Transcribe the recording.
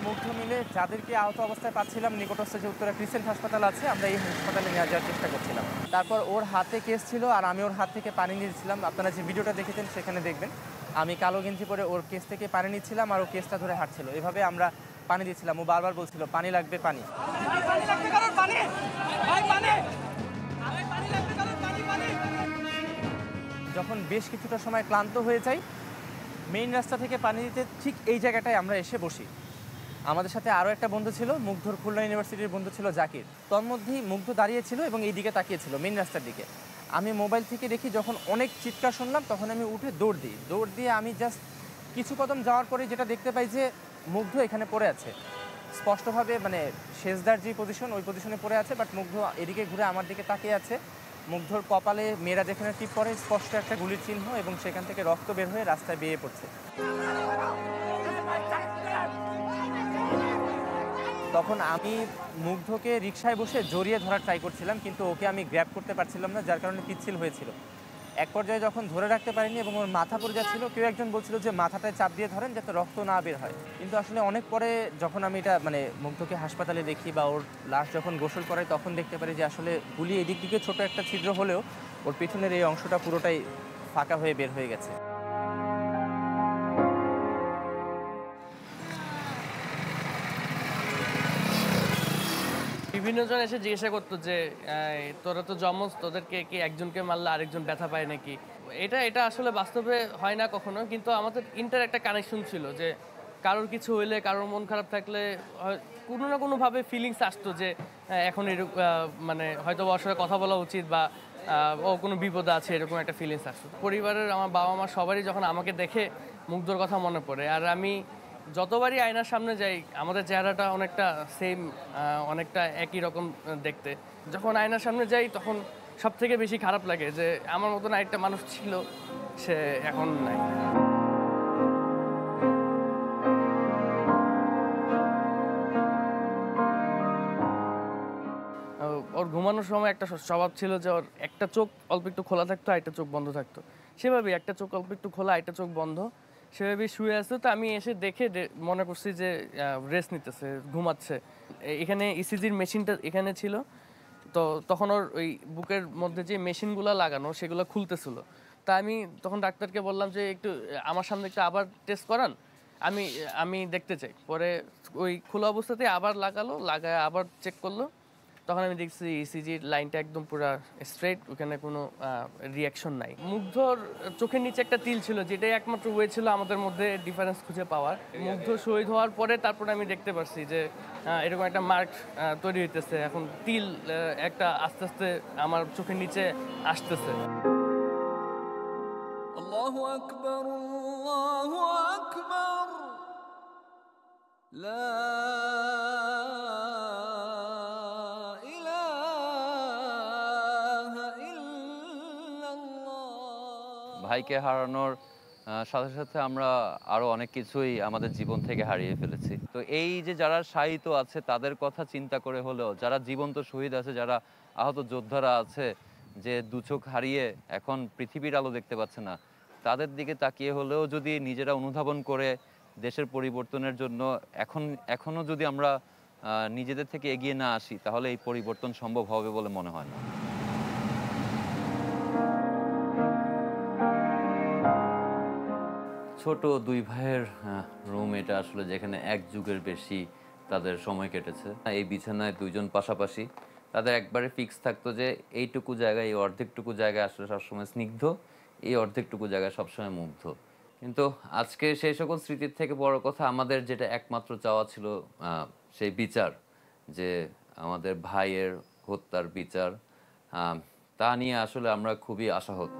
আর মুগ্ধ মিলে যাদেরকে আহত অবস্থায় পাচ্ছিলাম নিকটস্থ যে উত্তরা ক্রিসেন্ট হাসপাতাল আছে আমরা এই হাসপাতালে নিয়ে যাওয়ার চেষ্টা করছিলাম। তারপর ওর হাতে কেস ছিল আর আমি ওর হাত থেকে পানি নিয়েছিলাম। আপনারা যে ভিডিওটা দেখেছেন সেখানে দেখবেন আমি কালো গেঞ্জি পরে ওর কেস থেকে পানি নিচ্ছিলাম আর ও কেসটা ধরে হাঁটছিল। এভাবে আমরা পানি দিচ্ছিলাম। ও বারবার বলছিল পানি লাগবে পানি। যখন বেশ কিছুটা সময় ক্লান্ত হয়ে যাই মেইন রাস্তা থেকে পানি দিতে ঠিক এই জায়গাটায় আমরা এসে বসি। আমাদের সাথে আরও একটা বন্ধু ছিল, মুগ্ধর খুলনা ইউনিভার্সিটির বন্ধু ছিল জাকির। তন্মধ্যেই মুগ্ধ দাঁড়িয়েছিল এবং এই দিকে তাকিয়েছিল মেইন রাস্তার দিকে। আমি মোবাইল থেকে দেখি যখন অনেক চিৎকার শুনলাম তখন আমি উঠে দৌড় দিই। দৌড় দিয়ে আমি জাস্ট কিছু কদম যাওয়ার পরে যেটা দেখতে পাই যে মুগ্ধ এখানে পড়ে আছে স্পষ্টভাবে, মানে শেষদার যে পজিশন ওই পজিশনে পড়ে আছে, বাট মুগ্ধ এদিকে ঘুরে আমার দিকে তাকিয়ে আছে। মুগ্ধর কপালে মেয়েরা যেখানে টিপ পড়ে স্পষ্ট একটা গুলির চিহ্ন এবং সেখান থেকে রক্ত বের হয়ে রাস্তায় বেরিয়ে পড়ছে। তখন আমি মুগ্ধকে রিকশায় বসে জড়িয়ে ধরার ট্রাই করছিলাম, কিন্তু ওকে আমি গ্র্যাব করতে পারছিলাম না, যার কারণে পিচ্ছিল হয়েছিল। এক পর্যায়ে যখন ধরে রাখতে পারিনি এবং ওর মাথা পড়ে যাচ্ছিল, কেউ একজন বলছিল যে মাথাটায় চাপ দিয়ে ধরেন যাতে রক্ত না বের হয়। কিন্তু আসলে অনেক পরে যখন আমি এটা মানে মুগ্ধকে হাসপাতালে দেখি বা ওর লাশ যখন গোসল করে তখন দেখতে পারি যে আসলে গুলি এদিক দিকে ছোট একটা ছিদ্র হলেও ওর পিছনের এই অংশটা পুরোটাই ফাঁকা হয়ে বের হয়ে গেছে। বিভিন্ন জন এসে জিজ্ঞাসা করতো যে তোরা তো জমজ, তোদেরকে কি একজনকে মারলে আরেকজন ব্যথা পায় নাকি? এটা আসলে বাস্তবে হয় না কখনো, কিন্তু আমাদের একটা কানেকশন ছিল যে কারোর কিছু হইলে, কারোর মন খারাপ থাকলে কোনো না কোনোভাবে ফিলিংস আসতো যে এখন এরকম মানে হয়তো ওর সাথে কথা বলা উচিত বা ও কোনো বিপদে আছে, এরকম একটা ফিলিংস আসতো। পরিবারের আমার বাবা মা সবারই যখন আমাকে দেখে মুগ্ধর কথা মনে পড়ে। আর আমি যতবারই আয়নার সামনে যাই আমাদের চেহারাটা অনেকটা সেম, অনেকটা একই রকম দেখতে। যখন আয়নার সামনে যাই তখন সব থেকে বেশি খারাপ লাগে যে আমার মতন আরেকটা মানুষ ছিল, সে এখন নাই। ওর ঘুমানোর সময় একটা স্বভাব ছিল যে ওর একটা চোখ অল্প একটু খোলা থাকতো আর একটা চোখ বন্ধ থাকতো। সেভাবেই একটা চোখ অল্প একটু খোলা, একটা চোখ বন্ধ, সেভাবেই শুয়ে আসতো। তো আমি এসে দেখে মনে করছি যে রেস্ট নিতেছে, ঘুমাচ্ছে। এখানে ইসিজির মেশিনটা এখানে ছিল, তো তখন ওর ওই বুকের মধ্যে যে মেশিনগুলো লাগানো সেগুলো খুলতেছিল। তা আমি তখন ডাক্তারকে বললাম যে একটু আমার সামনে একটু আবার টেস্ট করান, আমি আমি দেখতে চাই। পরে ওই খোলা অবস্থাতে আবার লাগায় আবার চেক করলো। তখন আমি দেখছি ইসিজির লাইনটা একদম পুরো স্ট্রেট, ওখানে কোনো রিয়াকশন নাই। মুগ্ধর চোখের নিচে একটা তিল ছিল, যেটাই একমাত্র ওয়ে ছিল আমাদের মধ্যে ডিফারেন্স খুঁজে পাওয়ার। মুগ্ধ শহীদ হওয়ার পরে তারপরে আমি দেখতে পারছি যে এরকম একটা মার্ক তৈরি হইতেছে, এখন তিল একটা আস্তে আস্তে আমার চোখের নিচে আসতেছে। আল্লাহু আকবার, আল্লাহু আকবার, লা ভাইকে হারানোর সাথে সাথে আমরা আরো অনেক কিছুই আমাদের জীবন থেকে হারিয়ে ফেলেছি। তো এই যে যারা শায়িত আছে তাদের কথা চিন্তা করে হলেও, যারা জীবন্ত শহীদ আছে, যারা আহত যোদ্ধারা আছে, যে দু চোখ হারিয়ে এখন পৃথিবীর আলো দেখতে পাচ্ছে না, তাদের দিকে তাকিয়ে হলেও যদি নিজেরা অনুধাবন করে দেশের পরিবর্তনের জন্য এখনো যদি আমরা নিজেদের থেকে এগিয়ে না আসি, তাহলে এই পরিবর্তন সম্ভব হবে বলে মনে হয় না। ছোট দুই ভাইয়ের রুম এটা আসলে, যেখানে এক যুগের বেশি তাদের সময় কেটেছে। এই বিছানায় দুইজন পাশাপাশি, তাদের একবারে ফিক্স থাকতো যে এইটুকু জায়গায়, এই অর্ধেকটুকু জায়গায় আসলে সবসময় স্নিগ্ধ, এই অর্ধেকটুকু জায়গায় সবসময় মুগ্ধ। কিন্তু আজকে সেই সকল স্মৃতির থেকে বড় কথা আমাদের যেটা একমাত্র চাওয়া ছিল, সেই বিচার, যে আমাদের ভাইয়ের হত্যার বিচার, তা নিয়ে আসলে আমরা খুবই আশাহত।